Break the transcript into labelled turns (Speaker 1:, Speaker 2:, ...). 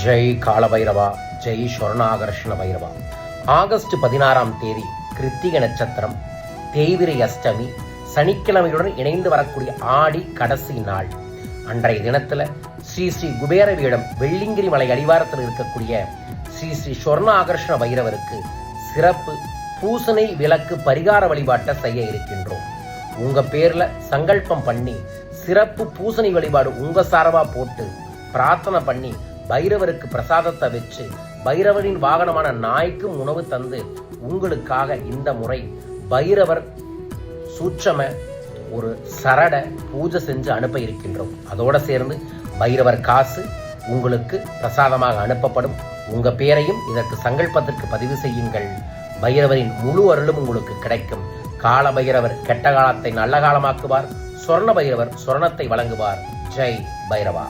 Speaker 1: Jai Kaala Bhairava, Jai ஸ்வர்ணாகர்ஷ்ண Bairavaa. August 16ஆம் தேதி கிருத்திகை நட்சத்திரம், தேய்பிரை அஷ்டமி, சனிக்கிழமையுடன் இணைந்து வரக்கூடிய ஆடி கடைசி நாள். அன்றைய தினத்தில் ஸ்ரீ ஸ்ரீ குபேர பீடம் வெள்ளிங்கிரி மலை அடிவாரத்தில் இருக்கக்கூடிய ஸ்ரீ ஸ்ரீ ஸ்வர்ணாகர்ஷ்ண பைரவருக்கு சிறப்பு பூசனை விளக்கு பரிகார வழிபாட்டை செய்ய இருக்கின்றோம். உங்க பேர்ல சங்கல்பம் பண்ணி சிறப்பு பூசணி வழிபாடு உங்க சார்பா போட்டு பிரார்த்தனை பண்ணி பைரவருக்கு பிரசாதத்தை வச்சு பைரவரின் வாகனமான நாய்க்கும் உணவு தந்து உங்களுக்காக இந்த முறை பைரவர் சூட்சம ஒரு சரட பூஜை செஞ்சு அனுப்ப இருக்கின்றோம். அதோட சேர்ந்து பைரவர் காசு உங்களுக்கு பிரசாதமாக அனுப்பப்படும். உங்க பேரையும் இதற்கு சங்கல்பத்திற்கு பதிவு செய்யுங்கள். பைரவரின் முழு அருளும் உங்களுக்கு கிடைக்கும். கால பைரவர் கெட்ட காலத்தை நல்ல காலமாக்குவார். சொர்ண பைரவர் சொர்ணத்தை வழங்குவார். ஜெய் பைரவா.